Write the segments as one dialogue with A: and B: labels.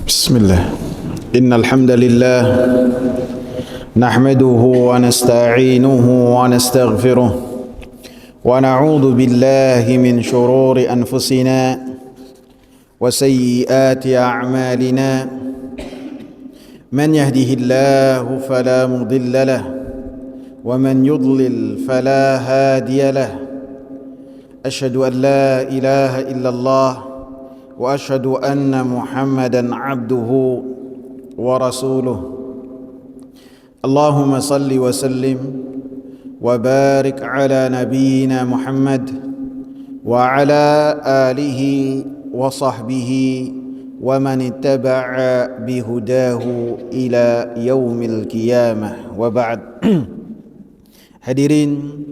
A: Bismillah. Innal hamdalillah nahmaduhu wa nasta'inuhu wa nastaghfiruh wa na'udzu billahi min shururi anfusina wa sayyiati a'malina. Man yahdihillahu fala mudilla lahu wa man yudlil fala hadiya lahu. Asyhadu an la ilaha illallah wa asyhadu anna Muhammadan abduhu wa rasuluh. Allahumma salli wa sallim wa barik ala nabiyyina Muhammad wa ala alihi wa sahbihi wa man ittaba'a bihudahu ila yaumil qiyamah, wa ba'd. Hadirin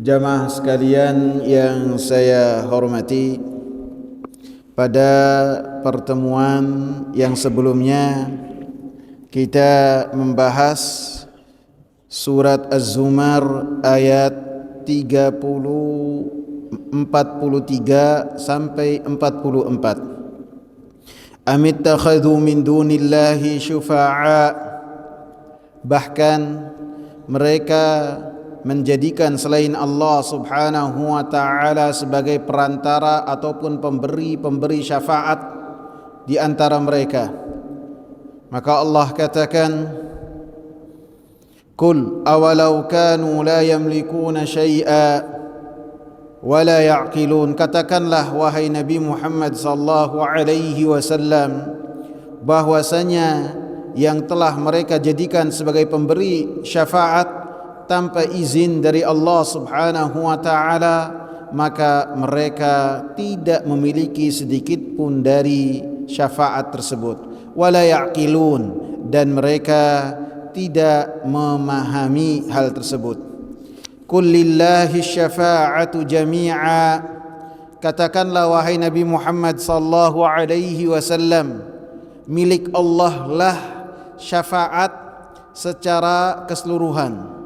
A: jamaah sekalian yang saya hormati, pada pertemuan yang sebelumnya kita membahas surat Az-Zumar ayat 43 sampai 44. Amittakhadhu min dunillahi syufa'a, bahkan mereka menjadikan selain Allah subhanahu wa ta'ala sebagai perantara ataupun pemberi syafaat di antara mereka. Maka Allah katakan, Qul awalau kanu la yamlikuna syai'a wa la ya'qilun. Katakanlah wahai Nabi Muhammad sallallahu alaihi wasallam, bahwasanya yang telah mereka jadikan sebagai pemberi syafaat tanpa izin dari Allah subhanahu wa ta'ala, maka mereka tidak memiliki sedikit pun dari syafaat tersebut. Wala ya'qilun, dan mereka tidak memahami hal tersebut. Qul lillahi syafa'atu jami'a, katakanlah wahai Nabi Muhammad sallallahu alaihi wasallam, milik Allah lah syafaat secara keseluruhan.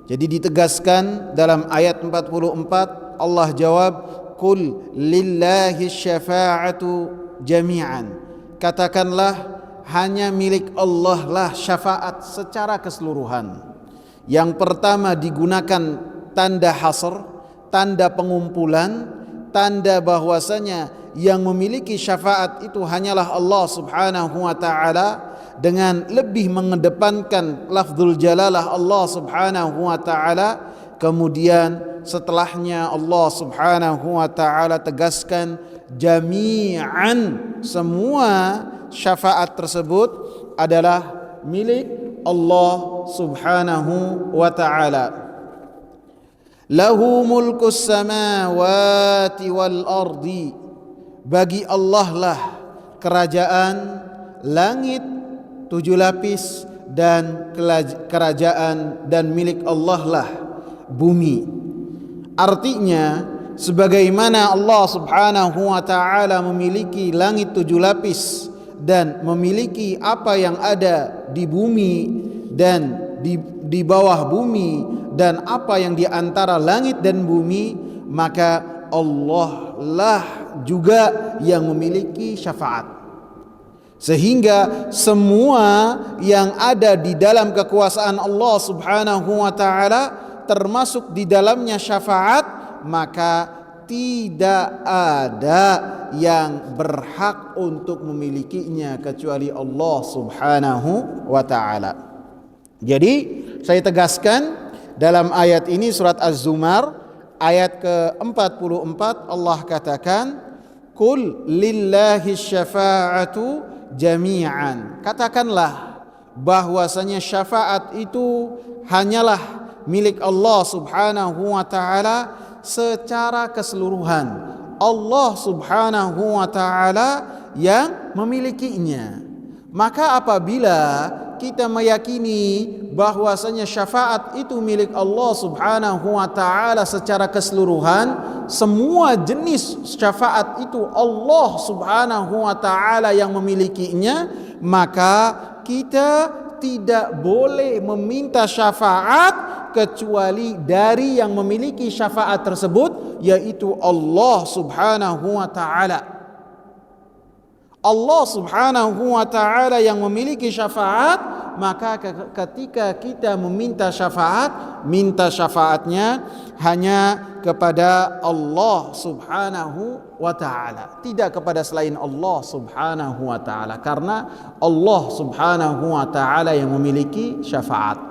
A: Jadi ditegaskan dalam ayat 44, Allah jawab, Qul lillahi syafa'atu jami'an, katakanlah hanya milik Allah lah syafaat secara keseluruhan. Yang pertama digunakan tanda hasr, tanda pengumpulan, tanda bahwasanya yang memiliki syafaat itu hanyalah Allah subhanahu wa ta'ala, dengan lebih mengedepankan lafzul jalalah Allah subhanahu wa ta'ala. Kemudian setelahnya Allah subhanahu wa ta'ala tegaskan jami'an, semua syafaat tersebut adalah milik Allah subhanahu wa ta'ala. Lahu mulkus samawati wal ardi, bagi Allah lah kerajaan langit 7 lapis, dan kerajaan dan milik Allah lah bumi. Artinya, sebagaimana Allah subhanahu wa ta'ala memiliki langit 7 lapis dan memiliki apa yang ada di bumi dan di bawah bumi dan apa yang di antara langit dan bumi, maka Allah lah juga yang memiliki syafaat. Sehingga semua yang ada di dalam kekuasaan Allah subhanahu wa ta'ala, termasuk di dalamnya syafaat, maka tidak ada yang berhak untuk memilikinya kecuali Allah subhanahu wa ta'ala. Jadi saya tegaskan dalam ayat ini, surat Az-Zumar ayat ke-44, Allah katakan, Qul lillahi syafa'atu jami'an, katakanlah bahwasanya syafaat itu hanyalah milik Allah subhanahu wa ta'ala secara keseluruhan. Allah subhanahu wa ta'ala yang memilikinya. Maka apabila kita meyakini bahwasanya syafaat itu milik Allah subhanahu wa ta'ala secara keseluruhan, semua jenis syafaat itu Allah subhanahu wa ta'ala yang memilikinya, maka kita tidak boleh meminta syafaat kecuali dari yang memiliki syafaat tersebut, yaitu Allah subhanahu wa ta'ala. Allah Subhanahu wa taala yang memiliki syafaat, maka ketika kita meminta syafaat, minta syafaatnya hanya kepada Allah Subhanahu wa taala, tidak kepada selain Allah Subhanahu wa taala, karena Allah Subhanahu wa taala yang memiliki syafaat.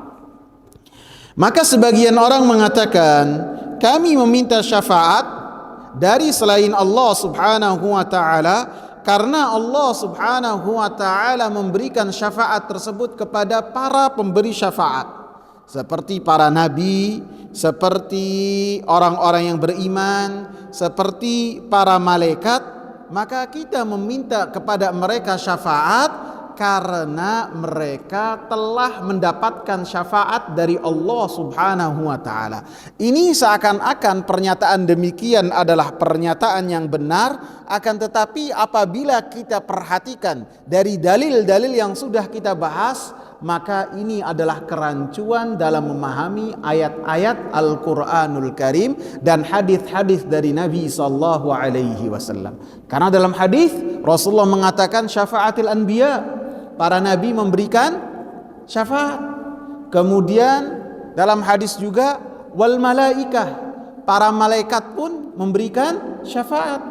A: Maka sebagian orang mengatakan, kami meminta syafaat dari selain Allah Subhanahu wa taala karena Allah Subhanahu wa taala memberikan syafaat tersebut kepada para pemberi syafaat, seperti para nabi, seperti orang-orang yang beriman, seperti para malaikat. Maka kita meminta kepada mereka syafaat karena mereka telah mendapatkan syafaat dari Allah Subhanahu wa taala. Ini seakan-akan pernyataan demikian adalah pernyataan yang benar, akan tetapi apabila kita perhatikan dari dalil-dalil yang sudah kita bahas, maka ini adalah kerancuan dalam memahami ayat-ayat Al-Qur'anul Karim dan hadis-hadis dari Nabi sallallahu alaihi wasallam. Karena dalam hadis Rasulullah mengatakan syafaatil anbiya, para nabi memberikan syafaat. Kemudian dalam hadis juga wal malaikah, para malaikat pun memberikan syafaat.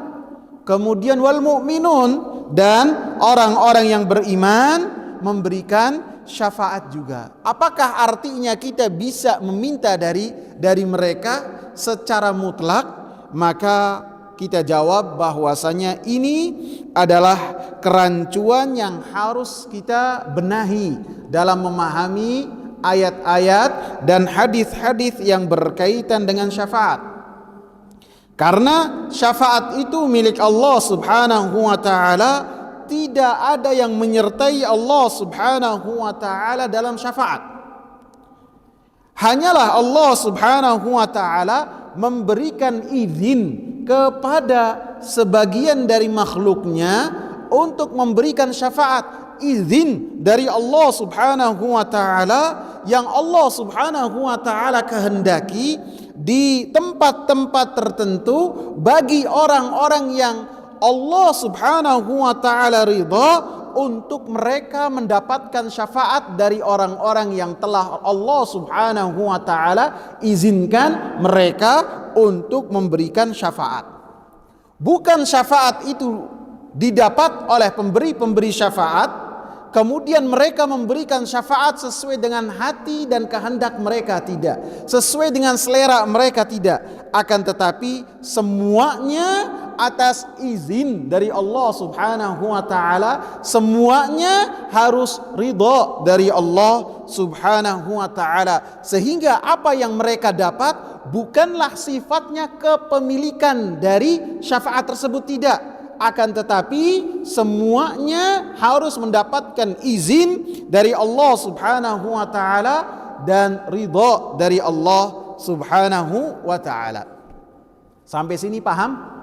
A: Kemudian wal mu'minun, dan orang-orang yang beriman memberikan syafaat juga. Apakah artinya kita bisa meminta dari mereka secara mutlak? Maka kita jawab bahwasanya ini adalah kerancuan yang harus kita benahi dalam memahami ayat-ayat dan hadis-hadis yang berkaitan dengan syafaat. Karena syafaat itu milik Allah Subhanahu wa taala, tidak ada yang menyertai Allah Subhanahu wa taala dalam syafaat. Hanyalah Allah Subhanahu wa taala memberikan izin kepada sebagian dari makhluknya untuk memberikan syafaat. Izin dari Allah Subhanahu wa taala yang Allah Subhanahu wa taala kehendaki di tempat-tempat tertentu bagi orang-orang yang Allah Subhanahu wa taala ridha, untuk mereka mendapatkan syafaat dari orang-orang yang telah Allah Subhanahu wa taala izinkan mereka untuk memberikan syafaat. Bukan syafaat itu didapat oleh pemberi-pemberi syafaat, kemudian mereka memberikan syafaat sesuai dengan hati dan kehendak mereka, tidak. Sesuai dengan selera mereka, tidak. Akan tetapi semuanya atas izin dari Allah Subhanahu wa taala, semuanya harus ridha dari Allah Subhanahu wa taala, sehingga apa yang mereka dapat bukanlah sifatnya kepemilikan dari syafaat tersebut, tidak. Akan tetapi semuanya harus mendapatkan izin dari Allah Subhanahu wa taala dan ridha dari Allah Subhanahu wa taala. Sampai sini paham?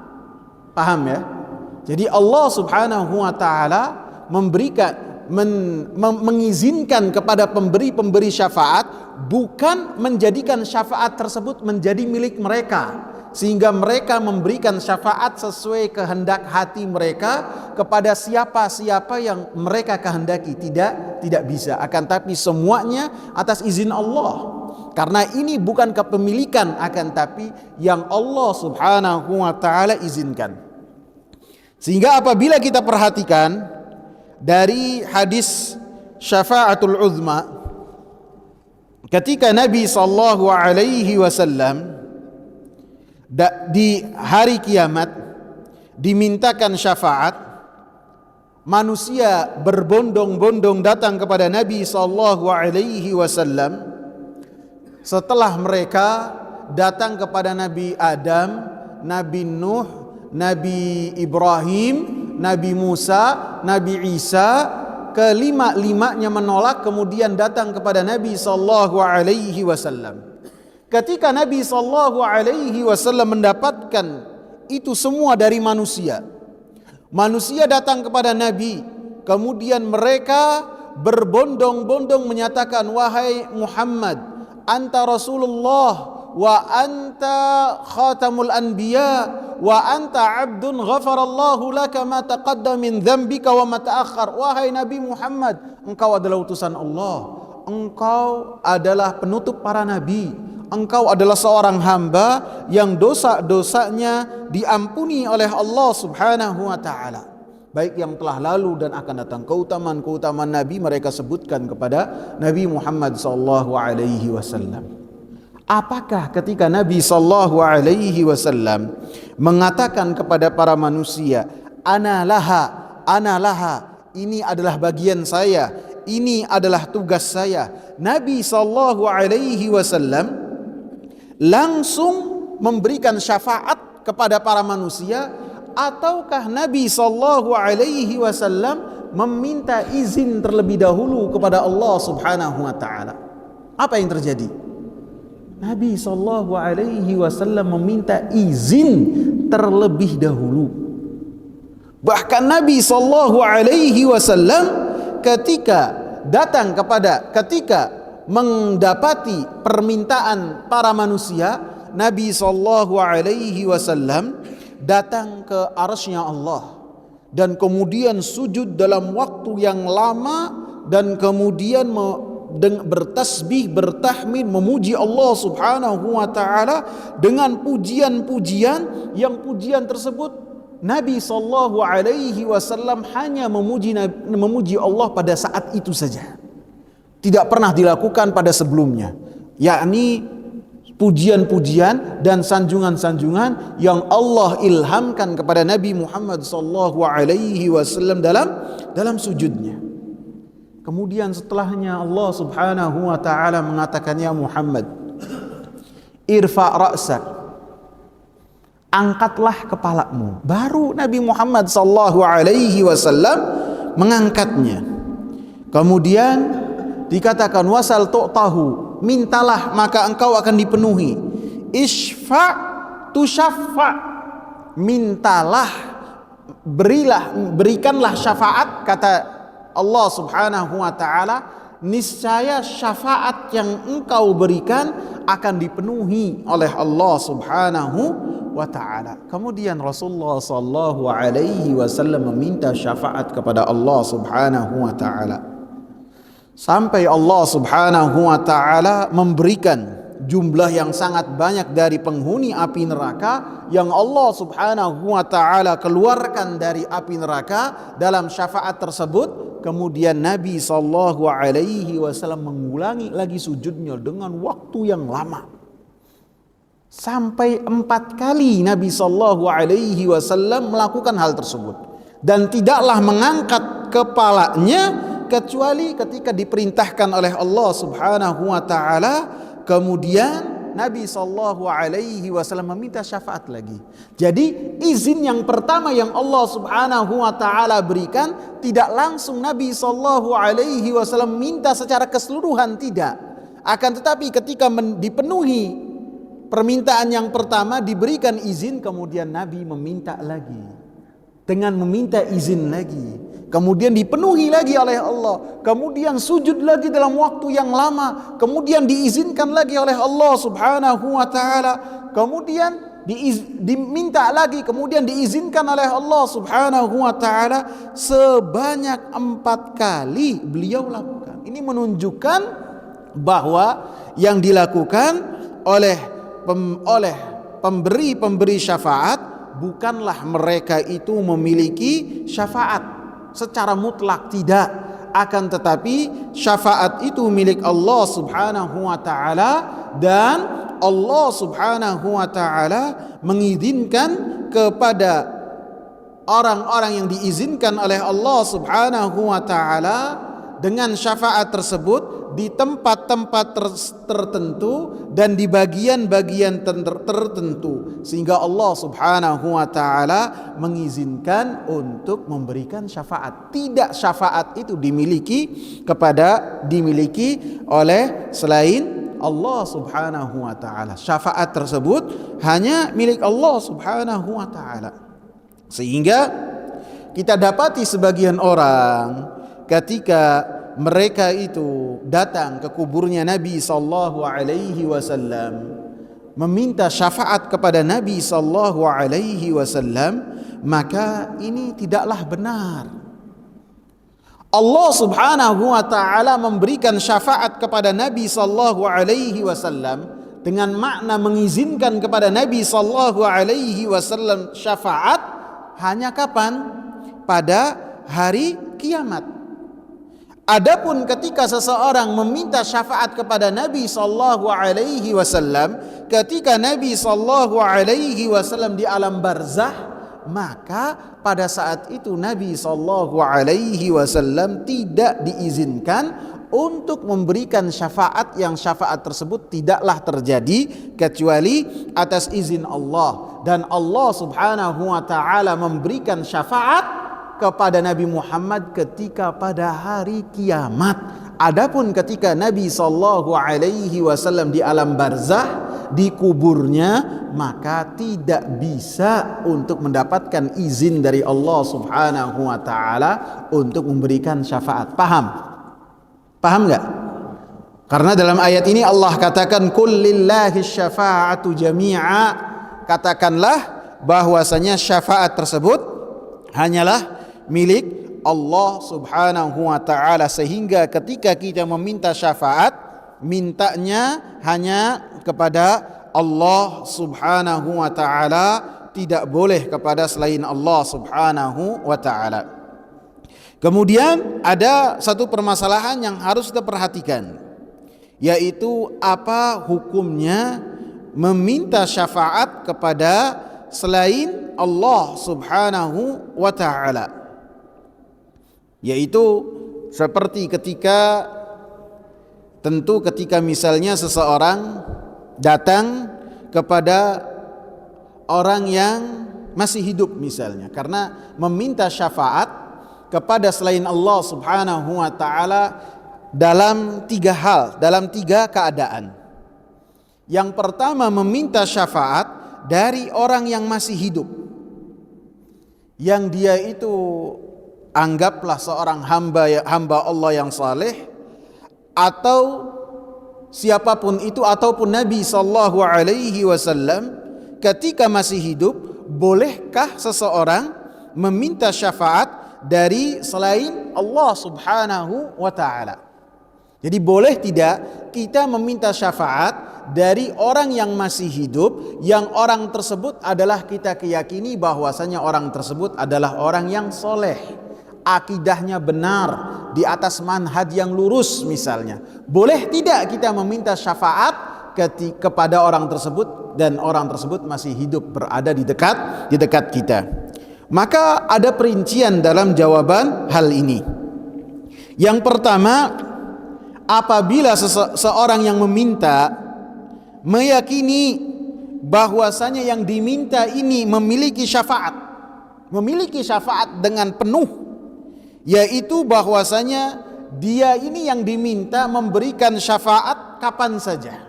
A: Paham ya? Jadi Allah Subhanahu wa taala mengizinkan kepada pemberi-pemberi syafaat, bukan menjadikan syafaat tersebut menjadi milik mereka, sehingga mereka memberikan syafaat sesuai kehendak hati mereka kepada siapa-siapa yang mereka kehendaki. Tidak bisa. Akan tapi semuanya atas izin Allah. Karena ini bukan kepemilikan, akan tapi yang Allah Subhanahu wa taala izinkan. Sehingga apabila kita perhatikan dari hadis syafaatul uzma, ketika Nabi sallallahu alaihi wasallam di hari kiamat dimintakan syafaat, manusia berbondong-bondong datang kepada Nabi sallallahu alaihi wasallam. Setelah mereka datang kepada Nabi Adam, Nabi Nuh, Nabi Ibrahim, Nabi Musa, Nabi Isa, kelima-limanya menolak, kemudian datang kepada Nabi sallallahu alaihi wasallam. Ketika Nabi sallallahu alaihi wasallam mendapatkan itu semua dari manusia, manusia datang kepada Nabi, kemudian mereka berbondong-bondong menyatakan, wahai Muhammad, anta Rasulullah, wa anta khatamul anbiya wa anta abdun ghafarallahu laka ma taqaddama min dzambika wa ma ta'akhkhar. Wahai Nabi Muhammad, engkau adalah utusan Allah, engkau adalah penutup para nabi, engkau adalah seorang hamba yang dosa-dosanya diampuni oleh Allah Subhanahu wa taala, baik yang telah lalu dan akan datang. Keutamaan-keutamaan Nabi mereka sebutkan kepada Nabi Muhammad sallallahu alaihi wasallam. Apakah ketika Nabi sallallahu alaihi wasallam mengatakan kepada para manusia, ana laha, ini adalah bagian saya, ini adalah tugas saya, Nabi sallallahu alaihi wasallam langsung memberikan syafaat kepada para manusia, ataukah Nabi sallallahu alaihi wasallam meminta izin terlebih dahulu kepada Allah Subhanahu wa taala? Apa yang terjadi? Nabi sallallahu alaihi wasallam meminta izin terlebih dahulu. Bahkan Nabi sallallahu alaihi wasallam ketika mendapati permintaan para manusia, Nabi sallallahu alaihi wasallam datang ke arsy-Nya Allah dan kemudian sujud dalam waktu yang lama dan kemudian bertasbih, bertahmid, memuji Allah Subhanahu wa taala dengan pujian-pujian yang pujian tersebut Nabi sallallahu alaihi wasallam hanya memuji Allah pada saat itu saja. Tidak pernah dilakukan pada sebelumnya, yakni pujian-pujian dan sanjungan-sanjungan yang Allah ilhamkan kepada Nabi Muhammad sallallahu alaihi wasallam dalam sujudnya. Kemudian setelahnya Allah Subhanahu wa taala mengatakan, ya Muhammad, irfa ra'sak, angkatlah kepalamu. Baru Nabi Muhammad sallallahu alaihi wasallam mengangkatnya. Kemudian dikatakan wasal tu'tahu, mintalah maka engkau akan dipenuhi. Isfa tusyaffa, mintalah, berikanlah syafaat, kata Allah Subhanahu wa taala, niscaya syafaat yang engkau berikan akan dipenuhi oleh Allah Subhanahu wa taala. Kemudian Rasulullah sallallahu alaihi wasallam meminta syafaat kepada Allah Subhanahu wa taala, sampai Allah Subhanahu wa taala memberikan jumlah yang sangat banyak dari penghuni api neraka yang Allah Subhanahu wa taala keluarkan dari api neraka dalam syafaat tersebut. Kemudian Nabi sallallahu alaihi wasallam mengulangi lagi sujudnya dengan waktu yang lama. Sampai 4 kali Nabi sallallahu alaihi wasallam melakukan hal tersebut dan tidaklah mengangkat kepalanya kecuali ketika diperintahkan oleh Allah Subhanahu wa taala. Kemudian Nabi sallallahu alaihi wasallam meminta syafaat lagi. Jadi izin yang pertama yang Allah Subhanahu wa taala berikan, tidak langsung Nabi sallallahu alaihi wasallam minta secara keseluruhan, tidak. Akan tetapi ketika dipenuhi permintaan yang pertama, diberikan izin, kemudian Nabi meminta lagi dengan meminta izin lagi. Kemudian dipenuhi lagi oleh Allah, kemudian sujud lagi dalam waktu yang lama, kemudian diizinkan lagi oleh Allah Subhanahu wa taala, kemudian diminta lagi, kemudian diizinkan oleh Allah Subhanahu wa taala, sebanyak 4 kali beliau lakukan. Ini menunjukkan bahwa yang dilakukan oleh pemberi syafaat bukanlah mereka itu memiliki syafaat secara mutlak, tidak, akan tetapi syafaat itu milik Allah Subhanahu wa taala, dan Allah Subhanahu wa taala mengizinkan kepada orang-orang yang diizinkan oleh Allah Subhanahu wa taala dengan syafaat tersebut di tempat-tempat tertentu dan di bagian-bagian tertentu, sehingga Allah Subhanahu wa taala mengizinkan untuk memberikan syafaat. Tidak syafaat itu dimiliki oleh selain Allah Subhanahu wa taala. Syafaat tersebut hanya milik Allah Subhanahu wa taala. Sehingga kita dapati sebagian orang ketika mereka itu datang ke kuburnya Nabi sallallahu alaihi wasallam, meminta syafaat kepada Nabi sallallahu alaihi wasallam, maka ini tidaklah benar. Allah Subhanahu wa taala memberikan syafaat kepada Nabi sallallahu alaihi wasallam dengan makna mengizinkan kepada Nabi sallallahu alaihi wasallam syafaat hanya kapan? Pada hari kiamat. Adapun ketika seseorang meminta syafaat kepada Nabi sallallahu alaihi wasallam ketika Nabi sallallahu alaihi wasallam di alam barzah, maka pada saat itu Nabi sallallahu alaihi wasallam tidak diizinkan untuk memberikan syafaat, yang syafaat tersebut tidaklah terjadi kecuali atas izin Allah, dan Allah Subhanahu wa taala memberikan syafaat kepada Nabi Muhammad ketika pada hari kiamat. Adapun ketika Nabi sallallahu alaihi wasallam di alam barzah, di kuburnya, maka tidak bisa untuk mendapatkan izin dari Allah Subhanahu wa taala untuk memberikan syafaat. Paham? Paham enggak? Karena dalam ayat ini Allah katakan qul lillahi syafa'atu jami'a. Katakanlah bahwasanya syafaat tersebut hanyalah milik Allah Subhanahu wa taala, sehingga ketika kita meminta syafaat, mintanya hanya kepada Allah Subhanahu wa taala, tidak boleh kepada selain Allah Subhanahu wa taala. Kemudian ada satu permasalahan yang harus kita perhatikan, yaitu apa hukumnya meminta syafaat kepada selain Allah Subhanahu wa taala. Yaitu seperti ketika misalnya seseorang datang kepada orang yang masih hidup misalnya, karena meminta syafaat kepada selain Allah Subhanahu wa taala dalam 3 hal, dalam 3 keadaan. Yang pertama, meminta syafaat dari orang yang masih hidup, yang dia itu anggaplah seorang hamba Allah yang saleh, atau siapapun itu, ataupun Nabi sallallahu alaihi wasallam ketika masih hidup. Bolehkah seseorang meminta syafaat dari selain Allah Subhanahu wa taala? Jadi boleh tidak kita meminta syafaat dari orang yang masih hidup, yang orang tersebut adalah kita keyakini bahwasanya orang tersebut adalah orang yang soleh, akidahnya benar, di atas manhaj yang lurus misalnya. Boleh tidak kita meminta syafaat kepada orang tersebut dan orang tersebut masih hidup, berada di dekat kita? Maka ada perincian dalam jawaban hal ini. Yang pertama, apabila seorang yang meminta meyakini bahwasanya yang diminta ini memiliki syafaat dengan penuh, yaitu bahwasanya dia ini yang diminta memberikan syafaat kapan saja,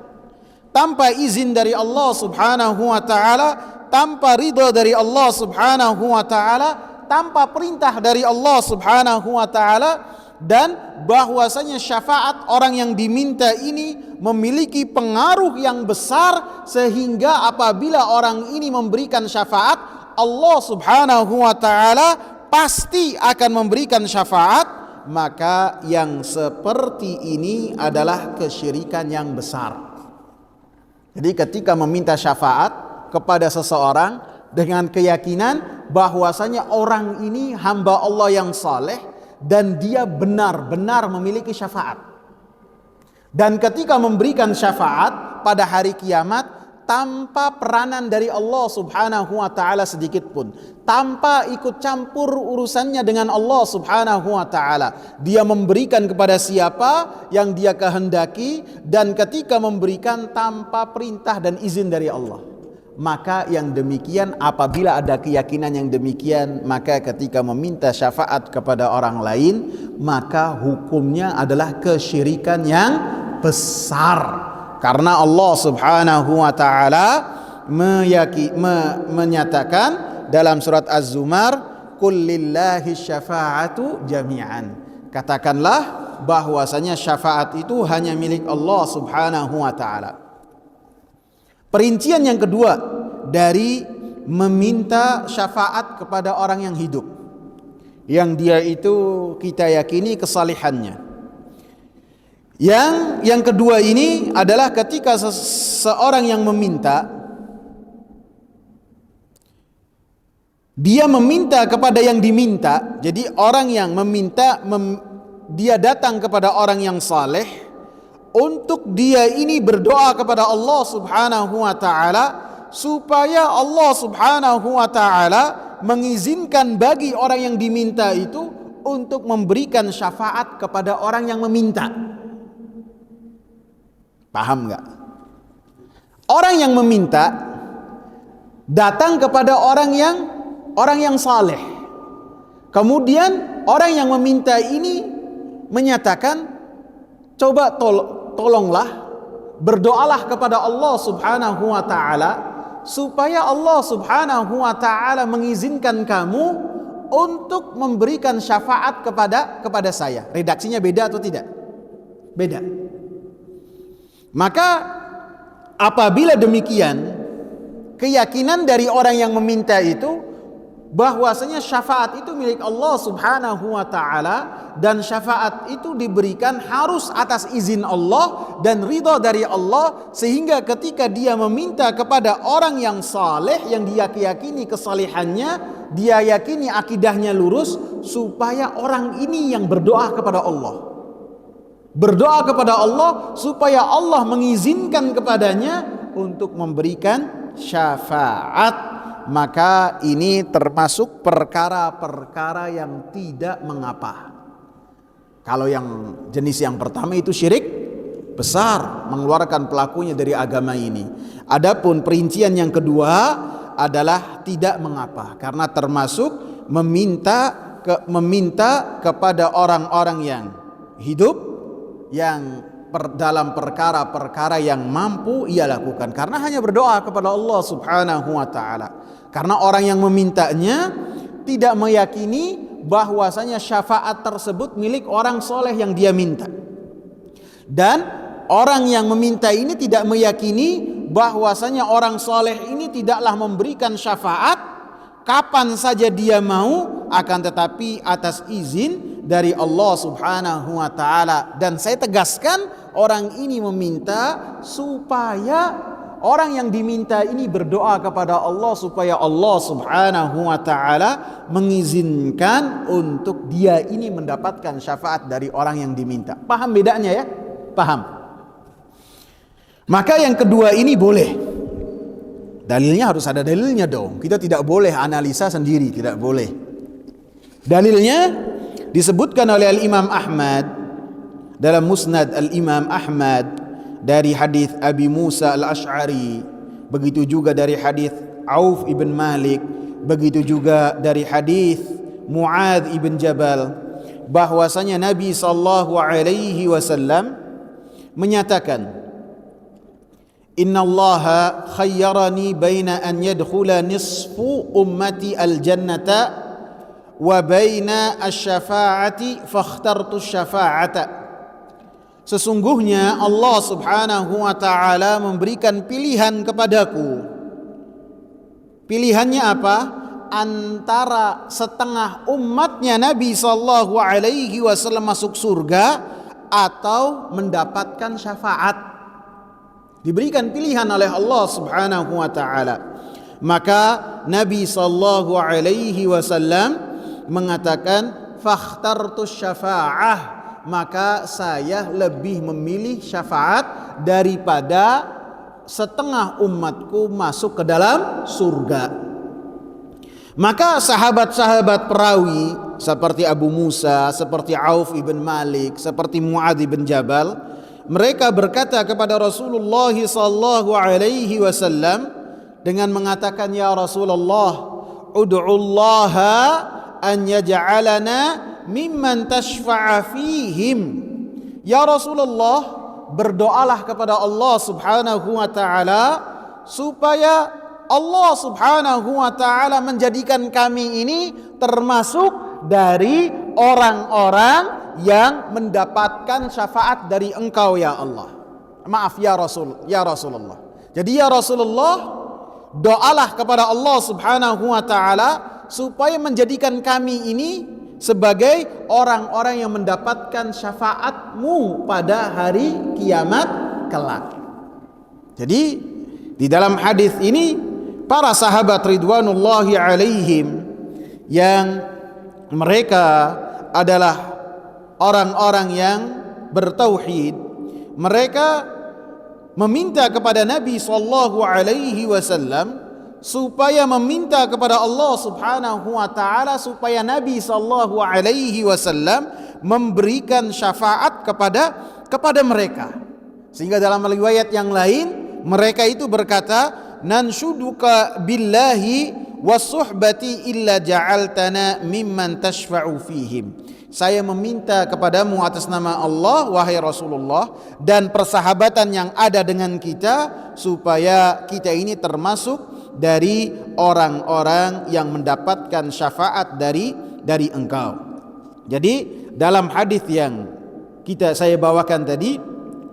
A: tanpa izin dari Allah Subhanahu wa taala, tanpa ridha dari Allah Subhanahu wa taala, tanpa perintah dari Allah Subhanahu wa taala, dan bahwasanya syafaat orang yang diminta ini memiliki pengaruh yang besar, sehingga apabila orang ini memberikan syafaat, Allah Subhanahu wa taala pasti akan memberikan syafaat. Maka yang seperti ini adalah kesyirikan yang besar. Jadi ketika meminta syafaat kepada seseorang dengan keyakinan bahwasanya orang ini hamba Allah yang saleh dan dia benar-benar memiliki syafaat, dan ketika memberikan syafaat pada hari kiamat tanpa peranan dari Allah Subhanahu wa taala sedikit pun, tanpa ikut campur urusannya dengan Allah Subhanahu wa taala, dia memberikan kepada siapa yang dia kehendaki, dan ketika memberikan tanpa perintah dan izin dari Allah. Maka yang demikian, apabila ada keyakinan yang demikian, maka ketika meminta syafaat kepada orang lain, maka hukumnya adalah kesyirikan yang besar. Karena Allah Subhanahu wa taala menyatakan dalam surat Az-Zumar, qul lillahi syafa'atu jami'an. Katakanlah bahwasanya syafaat itu hanya milik Allah Subhanahu wa taala. Perincian yang kedua dari meminta syafaat kepada orang yang hidup, yang dia itu kita yakini kesalihannya. Yang kedua ini adalah ketika seorang yang meminta, dia meminta kepada yang diminta. Jadi orang yang meminta, dia datang kepada orang yang saleh untuk dia ini berdoa kepada Allah Subhanahu wa taala supaya Allah Subhanahu wa taala mengizinkan bagi orang yang diminta itu untuk memberikan syafaat kepada orang yang meminta. Paham nggak? Orang yang meminta datang kepada orang yang saleh. Kemudian orang yang meminta ini menyatakan, coba tolonglah, berdoalah kepada Allah Subhanahu wa taala supaya Allah Subhanahu wa taala mengizinkan kamu untuk memberikan syafaat kepada saya. Redaksinya beda atau tidak? Beda. Maka apabila demikian, keyakinan dari orang yang meminta itu bahwasanya syafaat itu milik Allah Subhanahu wa taala, dan syafaat itu diberikan harus atas izin Allah dan ridha dari Allah, sehingga ketika dia meminta kepada orang yang saleh yang dia yakini kesalehannya, dia yakini akidahnya lurus, supaya orang ini yang berdoa kepada Allah. Berdoa kepada Allah supaya Allah mengizinkan kepadanya untuk memberikan syafaat. Maka ini termasuk perkara-perkara yang tidak mengapa. Kalau yang jenis yang pertama itu syirik besar, mengeluarkan pelakunya dari agama ini. Adapun perincian yang kedua adalah tidak mengapa, karena termasuk meminta kepada orang-orang yang hidup, yang dalam perkara-perkara yang mampu ia lakukan, karena hanya berdoa kepada Allah Subhanahu wa taala. Karena orang yang memintanya tidak meyakini bahwasanya syafaat tersebut milik orang soleh yang dia minta, dan orang yang meminta ini tidak meyakini bahwasanya orang soleh ini tidaklah memberikan syafaat kapan saja dia mau, akan tetapi atas izin dari Allah Subhanahu wa taala. Dan saya tegaskan, orang ini meminta supaya orang yang diminta ini berdoa kepada Allah supaya Allah Subhanahu wa taala mengizinkan untuk dia ini mendapatkan syafaat dari orang yang diminta. Paham bedanya ya? Paham. Maka yang kedua ini boleh. Dalilnya harus ada dalilnya dong. Kita tidak boleh analisa sendiri, tidak boleh. Dalilnya disebutkan oleh Al-Imam Ahmad dalam Musnad Al-Imam Ahmad dari hadis Abi Musa Al-Asy'ari, begitu juga dari hadis Auf ibn Malik, begitu juga dari hadis Muadz ibn Jabal, bahwasanya Nabi sallallahu alaihi wasallam menyatakan, Innallaha khayyarani baina an yadkhula nisfu ummati al-jannata wa baina asy-syafa'ati fakhtartu asy-syafa'ata. Sesungguhnya Allah Subhanahu wa taala memberikan pilihan kepadaku. Pilihannya apa? Antara setengah umatnya Nabi sallallahu alaihi wasallam masuk surga atau mendapatkan syafaat. Diberikan pilihan oleh Allah Subhanahu wa taala. Maka Nabi sallallahu alaihi wasallam mengatakan fakhtartu syafa'ah, maka saya lebih memilih syafaat daripada setengah umatku masuk ke dalam surga. Maka sahabat-sahabat perawi seperti Abu Musa, seperti Auf ibn Malik, seperti Muadz ibn Jabal, mereka berkata kepada Rasulullah sallallahu alaihi wasallam dengan mengatakan, ya Rasulullah, ud'ullaha an yaj'alana mimman tashfa'a fihim. Ya Rasulullah, berdoalah kepada Allah Subhanahu wa taala supaya Allah Subhanahu wa taala menjadikan kami ini termasuk dari orang-orang yang mendapatkan syafaat dari Engkau ya Allah. Maaf ya Rasulullah. Jadi ya Rasulullah, doalah kepada Allah Subhanahu wa taala supaya menjadikan kami ini sebagai orang-orang yang mendapatkan syafaat-Mu pada hari kiamat kelak. Jadi di dalam hadis ini para sahabat ridwanullahi alaihim yang mereka adalah orang-orang yang bertauhid, mereka meminta kepada Nabi sallallahu alaihi wasallam supaya meminta kepada Allah Subhanahu wa taala supaya Nabi sallallahu alaihi wasallam memberikan syafaat kepada mereka. Sehingga dalam riwayat yang lain mereka itu berkata, nanshuduka billahi wasuhbati illa ja'altana mimman tashfa'u fihim. Saya meminta kepadamu atas nama Allah wahai Rasulullah dan persahabatan yang ada dengan kita supaya kita ini termasuk dari orang-orang yang mendapatkan syafaat dari engkau. Jadi dalam hadis yang saya bawakan tadi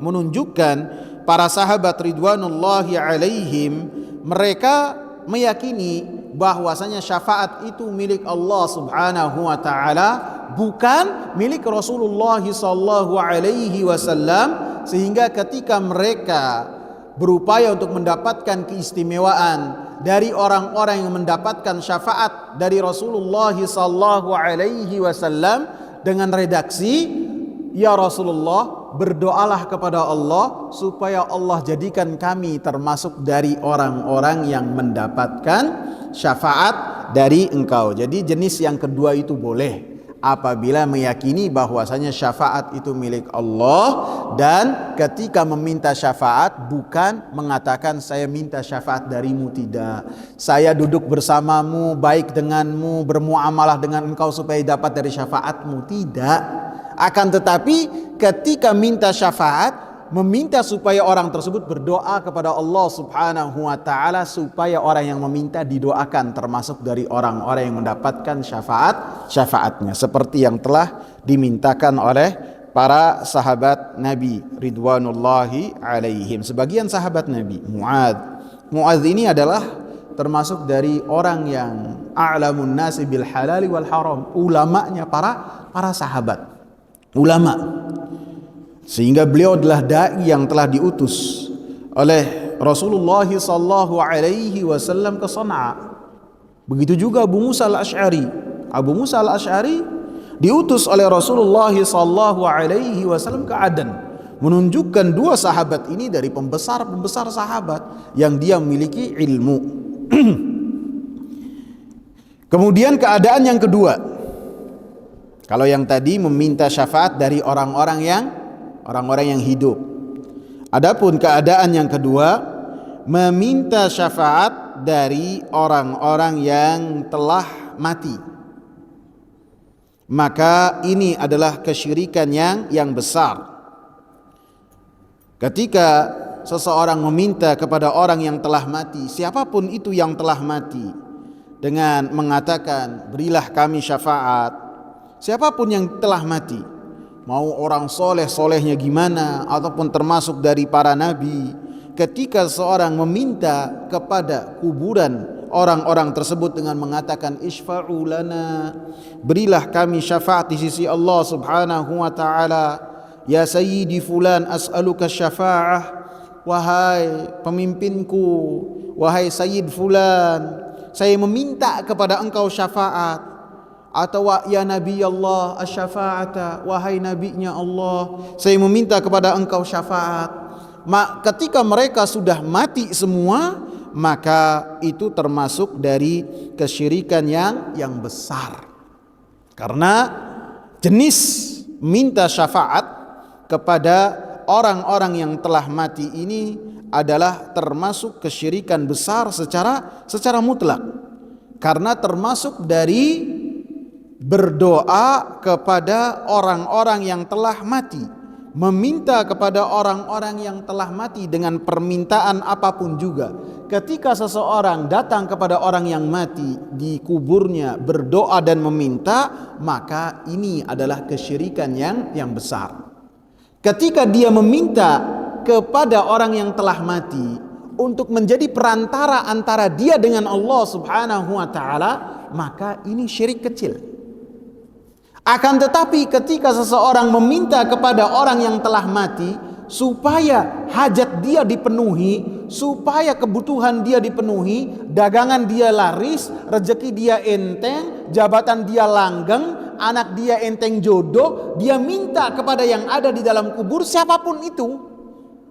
A: menunjukkan para sahabat ridwanullahi alaihim mereka meyakini bahwasanya syafaat itu milik Allah Subhanahu wa taala, bukan milik Rasulullah sallallahu alaihi wasallam, sehingga ketika mereka berupaya untuk mendapatkan keistimewaan dari orang-orang yang mendapatkan syafaat dari Rasulullah sallallahu alaihi wasallam dengan redaksi, ya Rasulullah, berdoalah kepada Allah supaya Allah jadikan kami termasuk dari orang-orang yang mendapatkan syafaat dari engkau. Jadi jenis yang kedua itu boleh apabila meyakini bahwasanya syafaat itu milik Allah, dan ketika meminta syafaat bukan mengatakan saya minta syafaat darimu, tidak. Saya duduk bersamamu, baik denganmu, bermuamalah dengan engkau supaya dapat dari syafaatmu, tidak. Akan tetapi ketika minta syafaat, meminta supaya orang tersebut berdoa kepada Allah Subhanahu wa taala supaya orang yang meminta didoakan termasuk dari orang-orang yang mendapatkan syafaatnya, seperti yang telah dimintakan oleh para sahabat Nabi ridwanullahi alaihim. Sebagian sahabat Nabi, Muadz ini adalah termasuk dari orang yang a'lamun nasi bil halali wal haram, ulamanya para sahabat, ulama. Sehingga beliau adalah dai yang telah diutus oleh Rasulullah sallallahu alaihi wasallam ke Sana'a. Begitu juga Abu Musa al-Asy'ari. Abu Musa al-Asy'ari diutus oleh Rasulullah sallallahu alaihi wasallam ke Aden, menunjukkan dua sahabat ini dari pembesar sahabat yang dia memiliki ilmu. Kemudian keadaan yang kedua, kalau yang tadi meminta syafaat dari orang-orang yang hidup. Adapun keadaan yang kedua, meminta syafaat dari orang-orang yang telah mati. Maka ini adalah kesyirikan yang besar. Ketika seseorang meminta kepada orang yang telah mati, siapapun itu yang telah mati, dengan mengatakan berilah kami syafaat, siapapun yang telah mati, mau orang solehnya gimana, ataupun termasuk dari para nabi, ketika seorang meminta kepada kuburan orang-orang tersebut dengan mengatakan isfa'u lana, berilah kami syafaat di sisi Allah Subhanahu wa taala, ya sayyidi fulan as'aluka syafa'ah, wahai pemimpinku, wahai sayyid fulan, saya meminta kepada engkau syafaat. Atau ya Nabi Allah asy-syafa'ata, wahai nabinya Allah, saya meminta kepada engkau syafaat. Ketika mereka sudah mati semua, maka itu termasuk dari kesyirikan yang besar. Karena jenis minta syafaat kepada orang-orang yang telah mati ini adalah termasuk kesyirikan besar secara mutlak. Karena termasuk dari berdoa kepada orang-orang yang telah mati, meminta kepada orang-orang yang telah mati dengan permintaan apapun juga. Ketika seseorang datang kepada orang yang mati di kuburnya berdoa dan meminta, maka ini adalah kesyirikan yang besar. Ketika dia meminta kepada orang yang telah mati, untuk menjadi perantara antara dia dengan Allah Subhanahu wa taala, maka ini syirik kecil. Akan tetapi ketika seseorang meminta kepada orang yang telah mati supaya hajat dia dipenuhi, supaya kebutuhan dia dipenuhi, dagangan dia laris, rezeki dia enteng, jabatan dia langgeng, anak dia enteng jodoh, dia minta kepada yang ada di dalam kubur siapapun itu.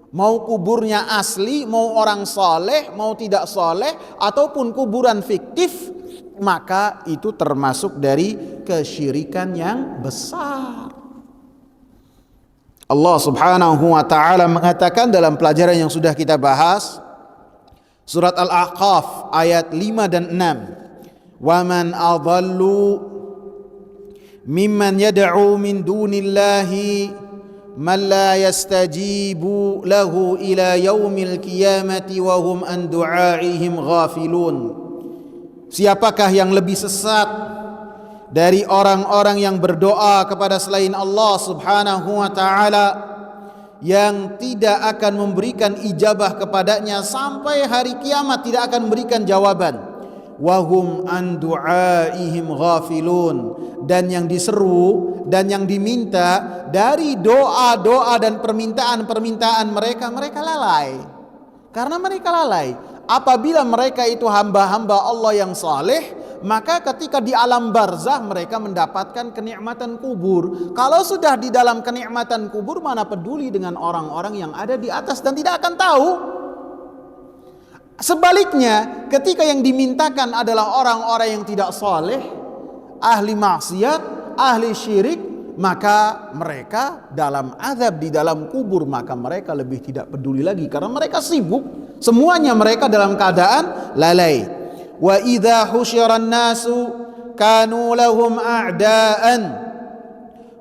A: Mau kuburnya asli, mau orang soleh, mau tidak soleh, ataupun kuburan fiktif, maka itu termasuk dari kesyirikan yang besar. Allah Subhanahu wa taala mengatakan dalam pelajaran yang sudah kita bahas, surat Al-Ahqaf ayat 5 dan 6, "Wa man adallu mimman yad'u min dunillahi man la yastajibu lahu ila yaumil qiyamati wa hum an du'aihim ghafilun." Siapakah yang lebih sesat dari orang-orang yang berdoa kepada selain Allah Subhanahu wa taala, yang tidak akan memberikan ijabah kepadanya sampai hari kiamat, tidak akan memberikan jawaban. Wahum an du'aihim ghafilun, dan yang diseru dan yang diminta dari doa-doa dan permintaan-permintaan mereka, mereka lalai. Karena mereka lalai. Apabila mereka itu hamba-hamba Allah yang saleh, maka ketika di alam barzah mereka mendapatkan kenikmatan kubur. Kalau sudah di dalam kenikmatan kubur, mana peduli dengan orang-orang yang ada di atas dan tidak akan tahu. Sebaliknya, ketika yang dimintakan adalah orang-orang yang tidak saleh, ahli maksiat, ahli syirik, maka mereka dalam azab di dalam kubur, maka mereka lebih tidak peduli lagi karena mereka sibuk. Semuanya mereka dalam keadaan lalai. Wa idza husyiran nasu kanu lahum a'daan